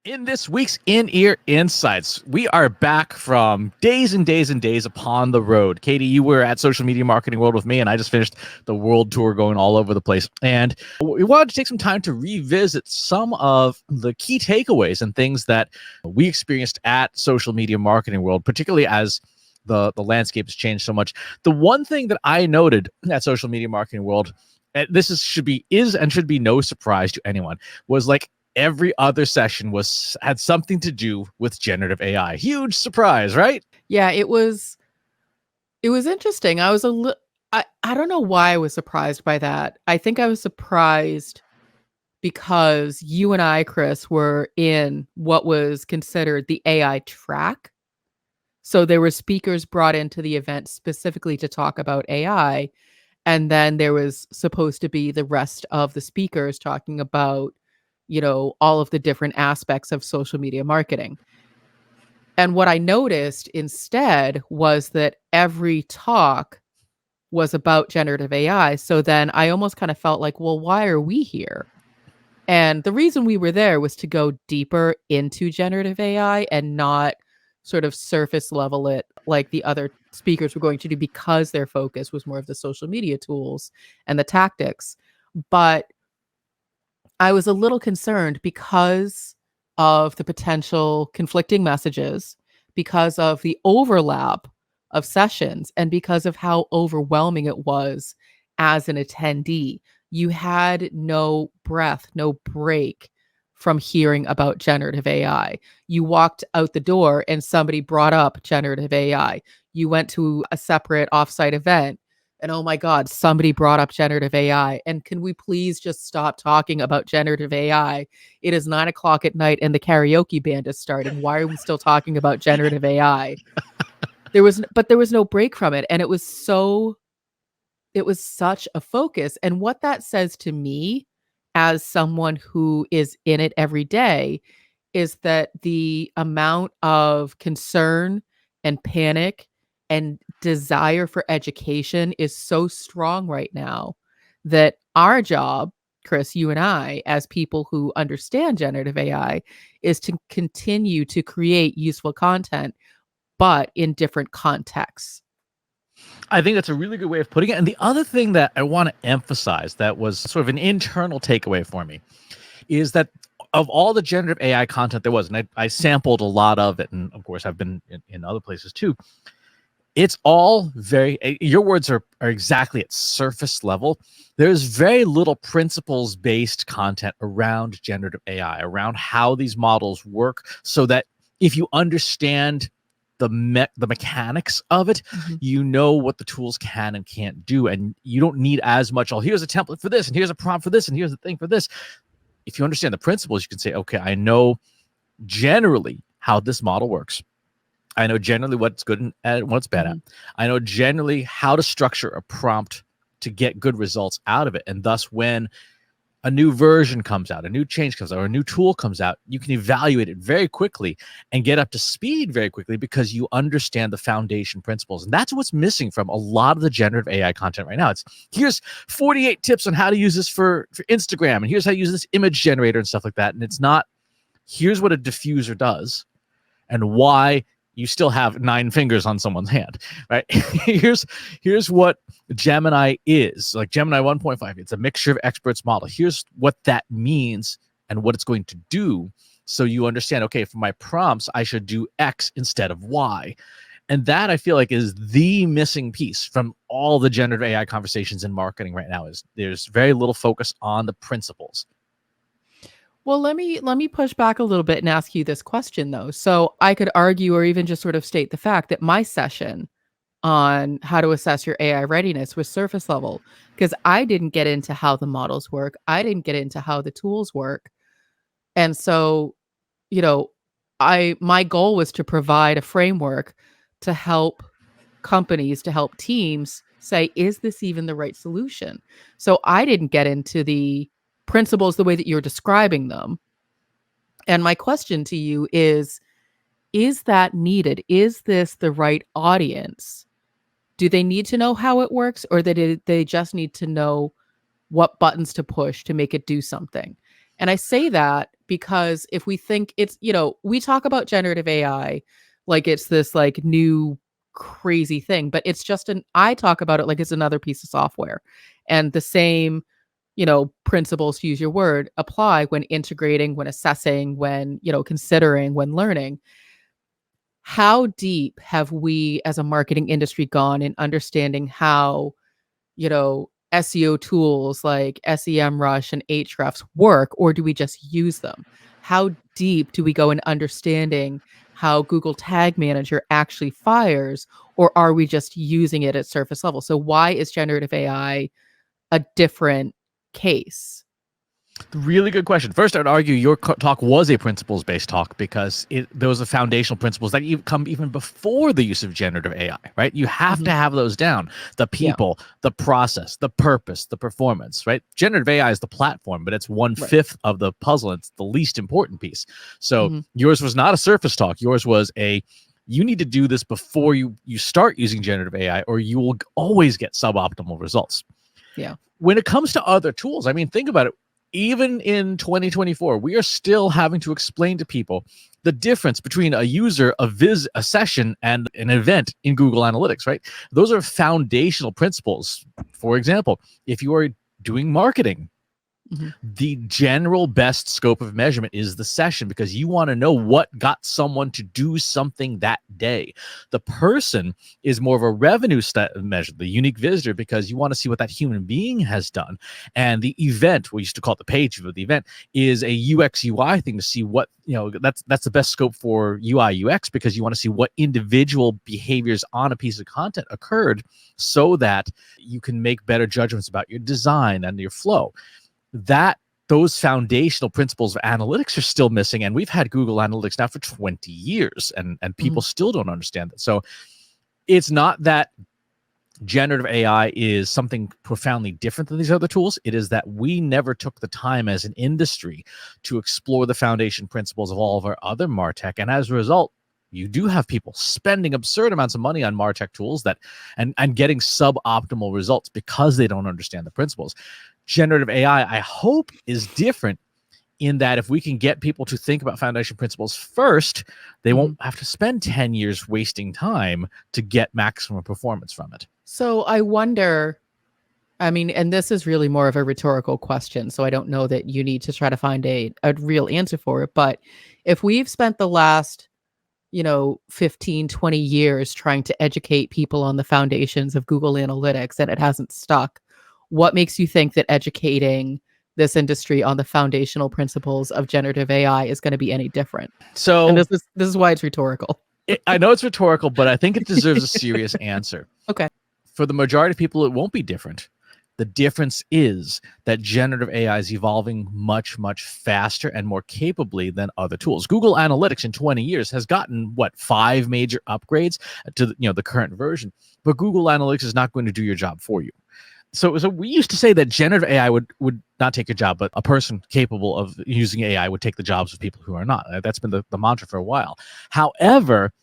In this week's In-Ear Insights, we are back from days and days and days upon the road. Katie, you were at Social Media Marketing World with me, and I just finished the world tour going all over the place. And we wanted to take some time to revisit some of the key takeaways and things that we experienced at Social Media Marketing World, particularly as the landscape has changed so much. The one thing that I noted at Social Media Marketing World, and should be no surprise to anyone, was like every other session had something to do with generative AI. Huge surprise, right? Yeah, it was interesting. I was I don't know why I was surprised by that. I think I was surprised because you and I, Chris, were in what was considered the AI track. So there were speakers brought into the event specifically to talk about AI. And then there was supposed to be the rest of the speakers talking about, all of the different aspects of social media marketing. And what I noticed instead was that every talk was about generative AI. So then I almost kind of felt like, well, why are we here? And the reason we were there was to go deeper into generative AI and not sort of surface level it like the other speakers were going to do, because their focus was more of the social media tools and the tactics. But I was a little concerned because of the potential conflicting messages, because of the overlap of sessions, and because of how overwhelming it was as an attendee. You had no breath, no break from hearing about generative AI. You walked out the door and somebody brought up generative AI. You went to a separate offsite event and oh my God, somebody brought up generative AI. And can we please just stop talking about generative AI? It is 9 o'clock at night and the karaoke band is starting. Why are we still talking about generative AI? But there was no break from it. And it was such a focus. And what that says to me as someone who is in it every day is that the amount of concern and panic and desire for education is so strong right now that our job, Chris, you and I, as people who understand generative AI, is to continue to create useful content, but in different contexts. I think that's a really good way of putting it. And the other thing that I want to emphasize that was sort of an internal takeaway for me is that of all the generative AI content there was, and I sampled a lot of it, and of course I've been in other places too, it's all your words are exactly at surface level. There's very little principles-based content around generative AI, around how these models work, so that if you understand the mechanics of it, you know what the tools can and can't do, and you don't need as much, oh, here's a template for this, and here's a prompt for this, and here's a thing for this. If you understand the principles, you can say, okay, I know generally how this model works. I know generally what's good and what's bad at. I know generally how to structure a prompt to get good results out of it. And thus, when a new version comes out, a new change comes out, or a new tool comes out, you can evaluate it very quickly and get up to speed very quickly because you understand the foundation principles. And that's what's missing from a lot of the generative AI content right now. It's here's 48 tips on how to use this for Instagram, and here's how to use this image generator and stuff like that. And it's not, here's what a diffuser does and why you still have 9 fingers on someone's hand, right? here's what Gemini is. Like Gemini 1.5, it's a mixture of experts model. Here's what that means and what it's going to do. So you understand, okay, for my prompts, I should do X instead of Y. And that, I feel like, is the missing piece from all the generative AI conversations in marketing right now. Is there's very little focus on the principles. Well, let me push back a little bit and ask you this question, though. So I could argue or even just sort of state the fact that my session on how to assess your AI readiness was surface level, because I didn't get into how the models work. I didn't get into how the tools work. And so, my goal was to provide a framework to help companies, to help teams say, is this even the right solution? So I didn't get into the principles the way that you're describing them. And my question to you is that needed? Is this the right audience? Do they need to know how it works, or they just need to know what buttons to push to make it do something? And I say that because if we think it's, we talk about generative AI like it's this like new crazy thing, but it's just I talk about it like it's another piece of software. And the same, principles, to use your word, apply when integrating, when assessing, when, considering, when learning. How deep have we as a marketing industry gone in understanding how, SEO tools like SEMrush and Ahrefs work, or do we just use them? How deep do we go in understanding how Google Tag Manager actually fires, or are we just using it at surface level? So why is generative AI a different case? Really good question. First, I'd argue your talk was a principles-based talk because those are foundational principles that come even before the use of generative AI, right? You have to have those down. The Yeah. people, the process, the purpose, the performance, right? Generative AI is the platform, but it's Right. 1/5 of the puzzle. It's the least important piece. So Mhm. yours was not a surface talk. Yours was you need to do this before you start using generative AI, or you will always get suboptimal results. Yeah. When it comes to other tools, I mean, think about it. Even in 2024, we are still having to explain to people the difference between a user, a session, and an event in Google Analytics, right? Those are foundational principles. For example, if you are doing marketing, Mhm. the general best scope of measurement is the session, because you want to know what got someone to do something that day. The person is more of a revenue measure, the unique visitor, because you want to see what that human being has done. And the event, we used to call it the page view of the event, is a UX UI thing to see what, that's the best scope for UI UX, because you want to see what individual behaviors on a piece of content occurred so that you can make better judgments about your design and your flow. Those foundational principles of analytics are still missing, and we've had Google Analytics now for 20 years, and people still don't understand it. So it's not that generative AI is something profoundly different than these other tools. It is that we never took the time as an industry to explore the foundation principles of all of our other MarTech, and as a result, you do have people spending absurd amounts of money on MarTech tools and getting suboptimal results because they don't understand the principles. Generative AI, I hope, is different in that if we can get people to think about foundation principles first, they won't have to spend 10 years wasting time to get maximum performance from it. So I wonder, I mean, and this is really more of a rhetorical question, so I don't know that you need to try to find a real answer for it, but if we've spent the last 15, 20 years trying to educate people on the foundations of Google Analytics and it hasn't stuck, what makes you think that educating this industry on the foundational principles of generative AI is going to be any different? So And this is why it's rhetorical. I know it's rhetorical, but I think it deserves a serious answer. Okay. For the majority of people, it won't be different. The difference is that generative AI is evolving much, much faster and more capably than other tools. Google Analytics in 20 years has gotten 5 major upgrades to the current version, but Google Analytics is not going to do your job for you. So we used to say that generative AI would not take your job, but a person capable of using AI would take the jobs of people who are not. That's been the mantra for a while. However,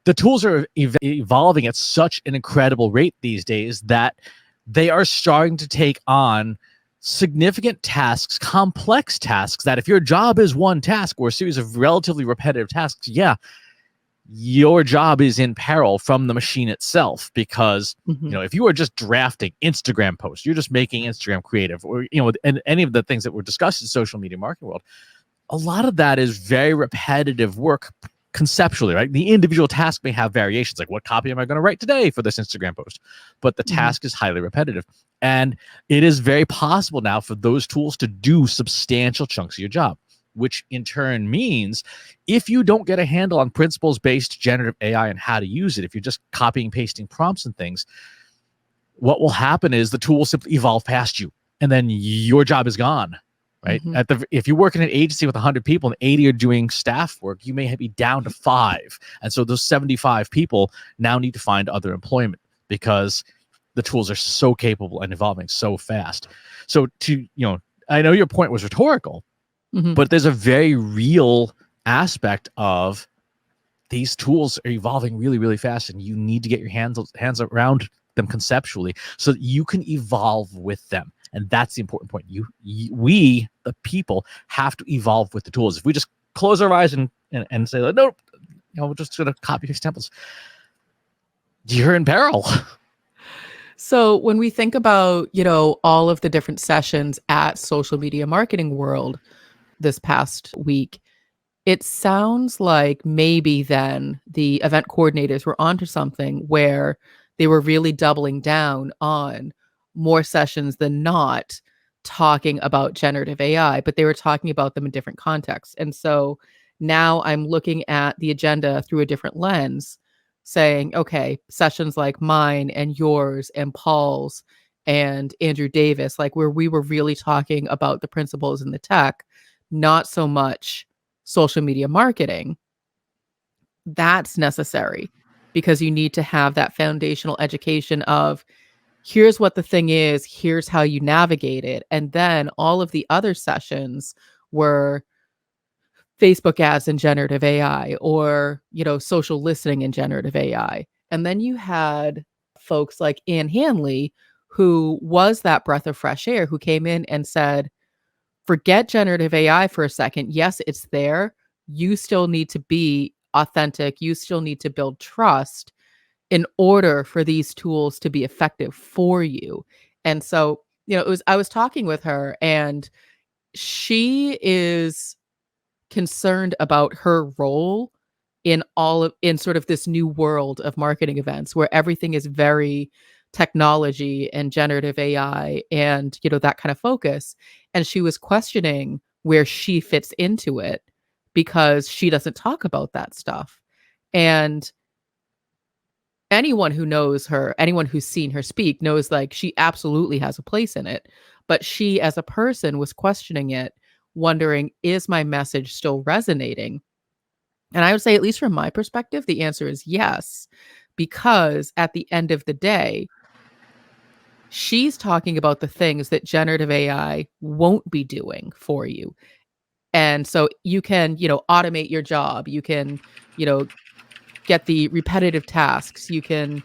the tools are evolving at such an incredible rate these days that they are starting to take on significant tasks, complex tasks, that if your job is one task or a series of relatively repetitive tasks, your job is in peril from the machine itself, because if you are just drafting Instagram posts, you're just making Instagram creative, or and any of the things that were discussed in social media marketing world, a lot of that is very repetitive work conceptually, right? The individual task may have variations, like what copy am I going to write today for this Instagram post, but the task is highly repetitive, and it is very possible now for those tools to do substantial chunks of your job, which in turn means if you don't get a handle on principles-based generative AI and how to use it, if you're just copying, pasting prompts and things, what will happen is the tool will simply evolve past you, and then your job is gone, right? If you work in an agency with 100 people and 80 are doing staff work, you may be down to 5. And so those 75 people now need to find other employment because the tools are so capable and evolving so fast. So I know your point was rhetorical, but there's a very real aspect of these tools are evolving really, really fast, and you need to get your hands around them conceptually so that you can evolve with them. And that's the important point. We, the people, have to evolve with the tools. If we just close our eyes and say, nope, we're just going to copy these templates, you're in peril. So when we think about, all of the different sessions at Social Media Marketing World this past week, it sounds like maybe then the event coordinators were onto something where they were really doubling down on more sessions than not talking about generative AI, but they were talking about them in different contexts. And so now I'm looking at the agenda through a different lens, saying, okay, sessions like mine and yours and Paul's and Andrew Davis, like where we were really talking about the principles in the tech, not so much social media marketing. That's necessary because you need to have that foundational education of here's what the thing is, here's how you navigate it. And then all of the other sessions were Facebook ads in generative AI or, social listening in generative AI. And then you had folks like Ann Hanley, who was that breath of fresh air, who came in and said, forget generative AI for a second. Yes, it's there. You still need to be authentic. You still need to build trust in order for these tools to be effective for you. And so, I was talking with her and she is concerned about her role in sort of this new world of marketing events where everything is very technology and generative AI and that kind of focus. And she was questioning where she fits into it because she doesn't talk about that stuff. And anyone who knows her, anyone who's seen her speak knows like she absolutely has a place in it. But she as a person was questioning it, wondering, is my message still resonating? And I would say, at least from my perspective, the answer is yes, because at the end of the day, she's talking about the things that generative AI won't be doing for you. And so you can, automate your job. You can, you know, get the repetitive tasks. You can,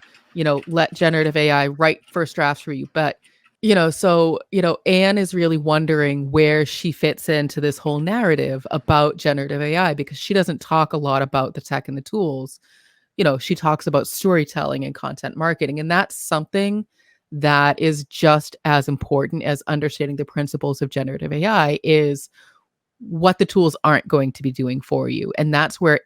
let generative AI write first drafts for you. But, Anne is really wondering where she fits into this whole narrative about generative AI because she doesn't talk a lot about the tech and the tools. She talks about storytelling and content marketing. And that's something that is just as important as understanding the principles of generative AI is what the tools aren't going to be doing for you. And that's where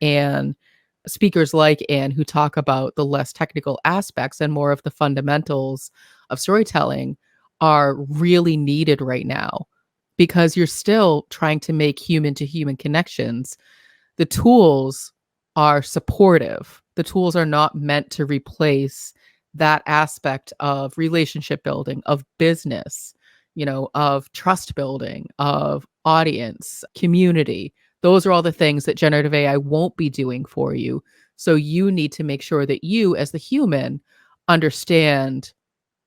speakers like Anne, who talk about the less technical aspects and more of the fundamentals of storytelling, are really needed right now because you're still trying to make human to human connections. The tools are supportive. The tools are not meant to replace that aspect of relationship building, of business, of trust building, of audience, community. Those are all the things that generative AI won't be doing for you. So you need to make sure that you, as the human, understand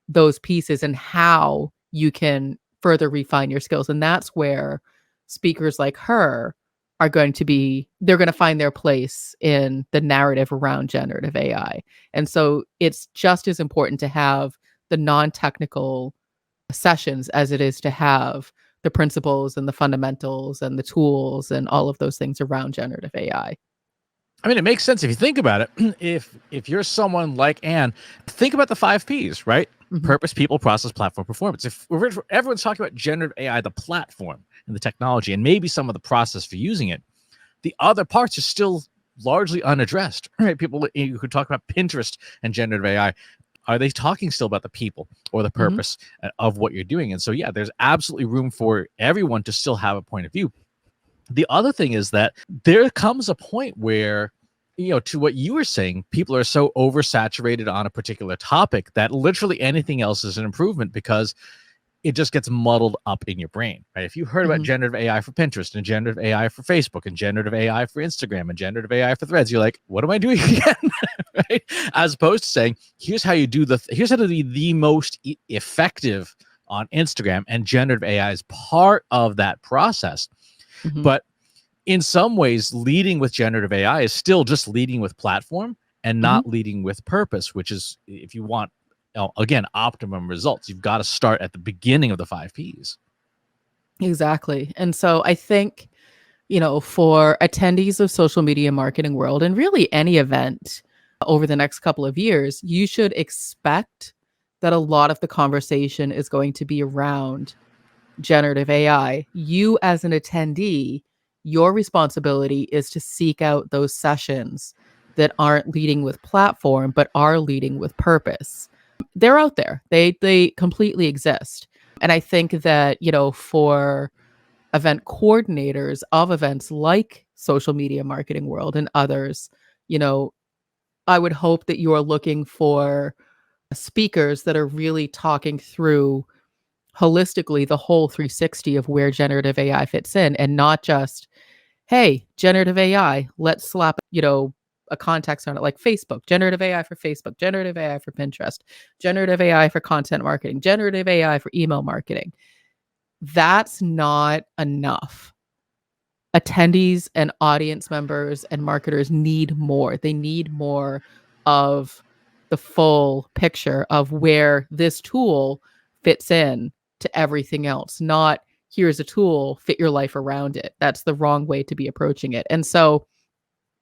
those pieces and how you can further refine your skills. And that's where speakers like her they're going to find their place in the narrative around generative AI. And so it's just as important to have the non-technical sessions as it is to have the principles and the fundamentals and the tools and all of those things around generative AI. I mean, it makes sense if you think about it. If you're someone like Anne, think about the 5 Ps, right? Mhm. Purpose, people, process, platform, performance. If everyone's talking about generative AI, the platform and the technology, and maybe some of the process for using it, the other parts are still largely unaddressed, right? People who talk about Pinterest and generative AI, are they talking still about the people or the purpose of what you're doing? And so, yeah, there's absolutely room for everyone to still have a point of view. The other thing is that there comes a point where, to what you were saying, people are so oversaturated on a particular topic that literally anything else is an improvement because it just gets muddled up in your brain, right? If you heard about generative AI for Pinterest and generative AI for Facebook and generative AI for Instagram and generative AI for Threads, you're like, what am I doing again? Right? As opposed to saying, here's how you do here's how to be the most effective on Instagram, and generative AI is part of that process. But in some ways, leading with generative AI is still just leading with platform and not leading with purpose, which is, if you want again, optimum results. You've got to start at the beginning of the 5 Ps. Exactly. And so I think, for attendees of Social Media Marketing World and really any event over the next couple of years, you should expect that a lot of the conversation is going to be around generative AI. You, as an attendee, your responsibility is to seek out those sessions that aren't leading with platform, but are leading with purpose. They're out there. They completely exist. And I think that, for event coordinators of events like Social Media Marketing World and others, you know, I would hope that you are looking for speakers that are really talking through holistically the whole 360 of where generative AI fits in, and not just, hey, generative AI, let's slap, a context on it like Facebook, generative AI for Facebook, generative AI for Pinterest, generative AI for content marketing, generative AI for email marketing. That's not enough. Attendees and audience members and marketers need more. They need more of the full picture of where this tool fits in to everything else, not here's a tool, fit your life around it. That's the wrong way to be approaching it. And so,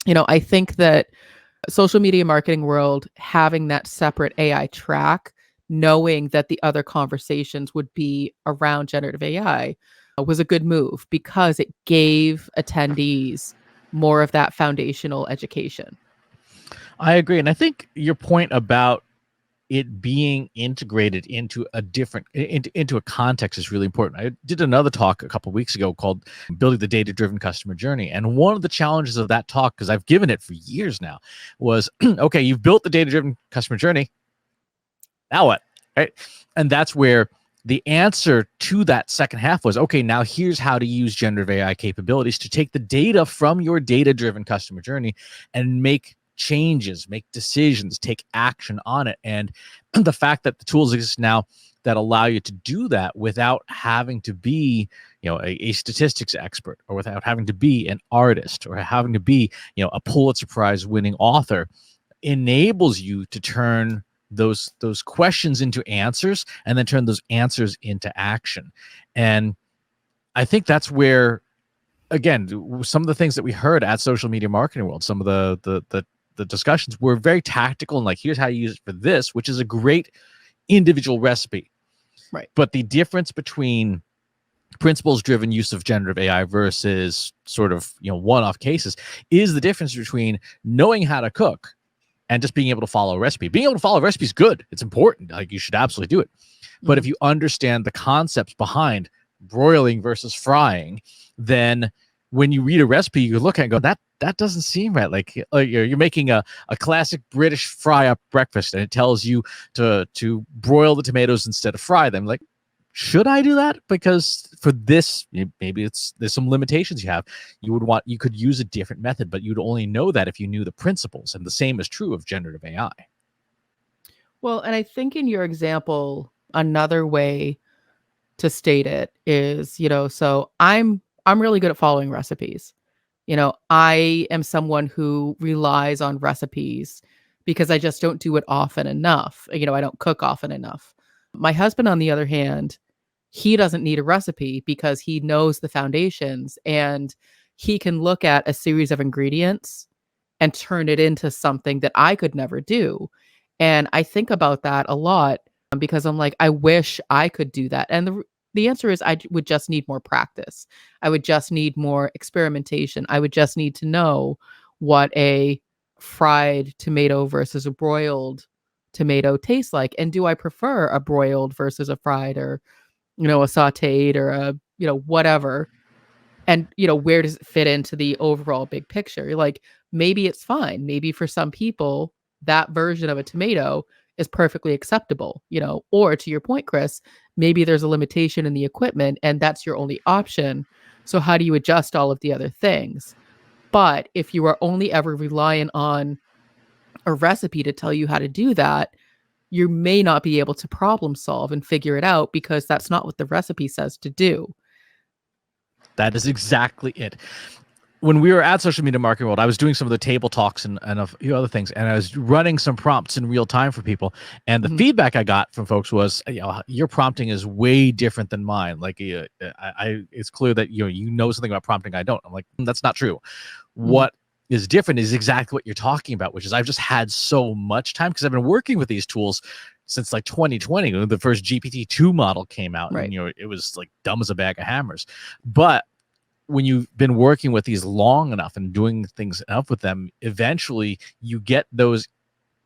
I think that Social Media Marketing World having that separate AI track, knowing that the other conversations would be around generative AI, was a good move because it gave attendees more of that foundational education. I agree. And I think your point about it being integrated into a different into a context is really important. I did another talk a couple of weeks ago called Building the Data-Driven Customer Journey. And one of the challenges of that talk, because I've given it for years now, was okay, you've built the data-driven customer journey. Now what? Right? And that's where the answer to that second half was, okay, now here's how to use generative AI capabilities to take the data from your data-driven customer journey and make changes, make decisions, take action on it. And the fact that the tools exist now that allow you to do that without having to be, a statistics expert, or without having to be an artist, or having to be, a Pulitzer Prize winning author, enables you to turn those questions into answers, and then turn those answers into action. And I think that's where, again, some of the things that we heard at Social Media Marketing World, some of the discussions were very tactical, and like, here's how you use it for this, which is a great individual recipe. Right. But the difference between principles driven use of generative AI versus sort of, one-off cases is the difference between knowing how to cook and just being able to follow a recipe. Being able to follow a recipe is good. It's important. Like, you should absolutely do it. But if you understand the concepts behind broiling versus frying, then when you read a recipe, you look at it and go, that doesn't seem right. Like, you're making a classic British fry up breakfast, and it tells you to broil the tomatoes instead of fry them. Like, should I do that? Because for this, maybe there's some limitations you have. You could use a different method, but you'd only know that if you knew the principles. And the same is true of generative AI. Well, and I think in your example, another way to state it is, so I'm really good at following recipes. I am someone who relies on recipes because I just don't do it often enough. I don't cook often enough. My husband, on the other hand, he doesn't need a recipe because he knows the foundations, and he can look at a series of ingredients and turn it into something that I could never do. And I think about that a lot because I'm like, I wish I could do that. And the answer is would just need more practice. I would just need more experimentation. I would just need to know what a fried tomato versus a broiled tomato tastes like. And do I prefer a broiled versus a fried, or, a sauteed, or a, whatever. And, where does it fit into the overall big picture? Like, maybe it's fine. Maybe for some people, that version of a tomato is perfectly acceptable, or to your point, Chris, maybe there's a limitation in the equipment and that's your only option. So how do you adjust all of the other things? But if you are only ever relying on a recipe to tell you how to do that, you may not be able to problem solve and figure it out because that's not what the recipe says to do. That is exactly it. when we were at Social Media Marketing World, I was doing some of the table talks and a few other things, and I was running some prompts in real time for people. And the Mhm. feedback I got from folks was, your prompting is way different than mine. Like, it's clear that you know something about prompting I don't. I'm like, that's not true. Mhm. What is different is exactly what you're talking about, which is I've just had so much time because I've been working with these tools since like 2020 when the first GPT-2 model came out, Right. and it was like dumb as a bag of hammers. But when you've been working with these long enough and doing things enough with them, eventually you get those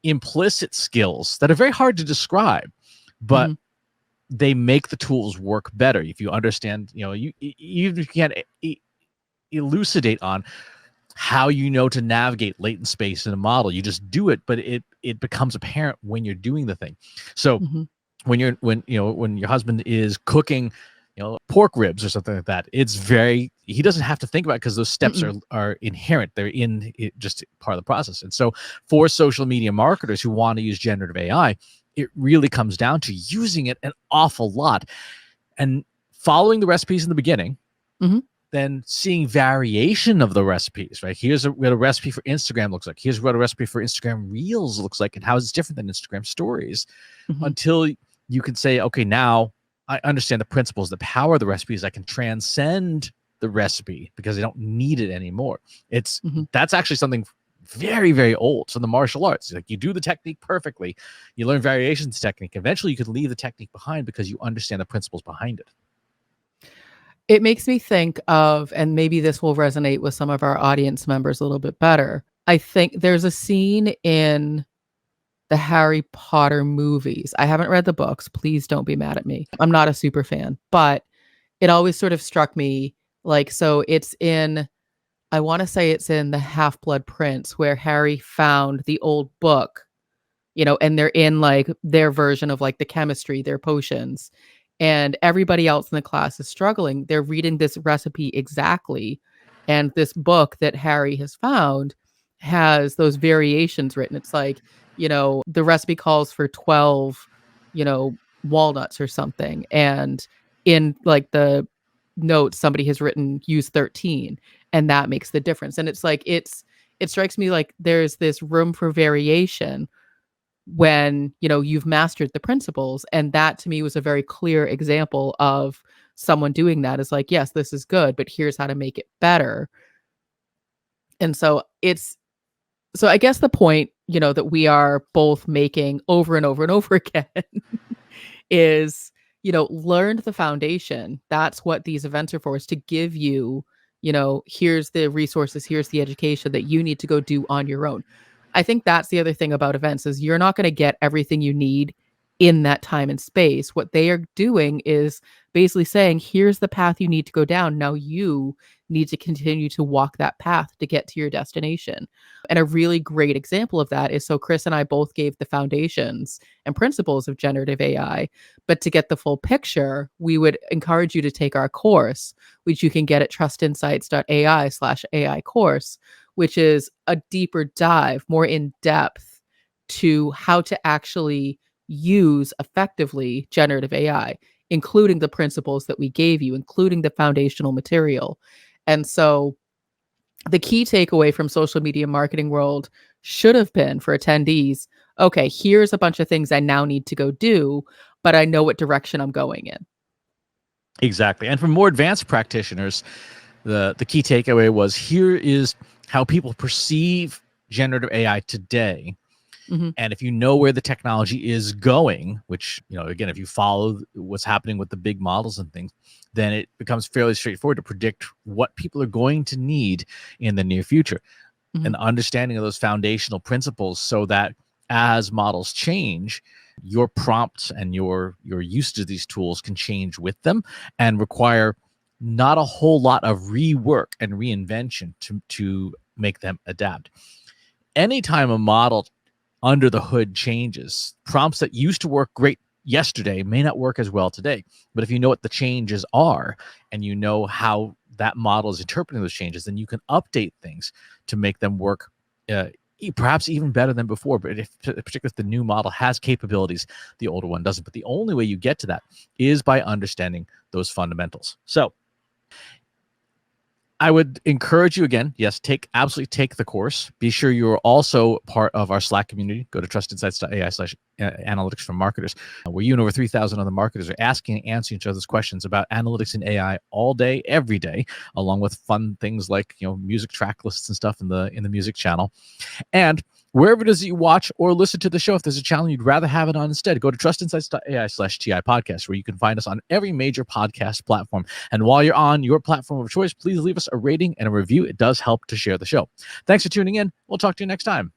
implicit skills that are very hard to describe, but Mhm. they make the tools work better if you understand. You even if you can't elucidate on how to navigate latent space in a model, you just do it, but it becomes apparent when you're doing the thing. So Mhm. when your husband is cooking pork ribs or something like that, he doesn't have to think about it because those steps Mm-mm. are inherent. They're in it, just part of the process. And so for social media marketers who want to use generative AI, it really comes down to using it an awful lot and following the recipes in the beginning, Mhm. then seeing variation of the recipes, right? Here's what a recipe for Instagram looks like. Here's what a recipe for Instagram Reels looks like and how it's different than Instagram Stories, Mhm. until you can say, okay, now I understand the principles, the power of the recipes. I can transcend the recipe because I don't need it anymore. Mhm. That's actually something very, very old. So the martial arts, like you do the technique perfectly, you learn variations technique. Eventually you could leave the technique behind because you understand the principles behind it. It makes me think of, and maybe this will resonate with some of our audience members a little bit better. I think there's a scene in the Harry Potter movies. I haven't read the books. Please don't be mad at me. I'm not a super fan, but it always sort of struck me like, so it's in, I want to say it's in The Half-Blood Prince where Harry found the old book, and they're in like their version of like the chemistry, their potions. And everybody else in the class is struggling. They're reading this recipe exactly. And this book that Harry has found has those variations written. It's like, the recipe calls for 12, walnuts or something. And in like the notes, somebody has written use 13. And that makes the difference. And it's like, it strikes me like there's this room for variation when you've mastered the principles, and that to me was a very clear example of someone doing that. Is like, yes, this is good, but here's how to make it better. And so I guess the point that we are both making over and over and over again is, learn the foundation. That's what these events are for, is to give you, here's the resources, here's the education that you need to go do on your own. I think that's the other thing about events is you're not going to get everything you need in that time and space. What they are doing is basically saying, here's the path you need to go down. Now you need to continue to walk that path to get to your destination. And a really great example of that is, so Chris and I both gave the foundations and principles of generative AI, but to get the full picture, we would encourage you to take our course, which you can get at trustinsights.ai/AI course, which is a deeper dive, more in depth to how to actually use effectively generative AI, including the principles that we gave you, including the foundational material. And so the key takeaway from social media marketing world should have been for attendees, okay, here's a bunch of things I now need to go do, but I know what direction I'm going in. Exactly. And for more advanced practitioners, the key takeaway was, here is how people perceive generative AI today. Mhm. And if you know where the technology is going, which, again, if you follow what's happening with the big models and things, then it becomes fairly straightforward to predict what people are going to need in the near future. Mhm. An understanding of those foundational principles, so that as models change, your prompts and your usage of these tools can change with them and require not a whole lot of rework and reinvention to make them adapt. Anytime a model under the hood changes, prompts that used to work great yesterday may not work as well today. But if you know what the changes are and you know how that model is interpreting those changes, then you can update things to make them work perhaps even better than before. But particularly if the new model has capabilities the older one doesn't. But the only way you get to that is by understanding those fundamentals. So I would encourage you again, yes, absolutely take the course. Be sure you are also part of our Slack community. Go to trustinsights.ai/analytics for marketers, where you and over 3,000 other marketers are asking and answering each other's questions about analytics and AI all day, every day, along with fun things like music track lists and stuff in the music channel. And wherever it is that you watch or listen to the show, if there's a channel you'd rather have it on instead, go to trustinsights.ai/TI podcast, where you can find us on every major podcast platform. And while you're on your platform of choice, please leave us a rating and a review. It does help to share the show. Thanks for tuning in. We'll talk to you next time.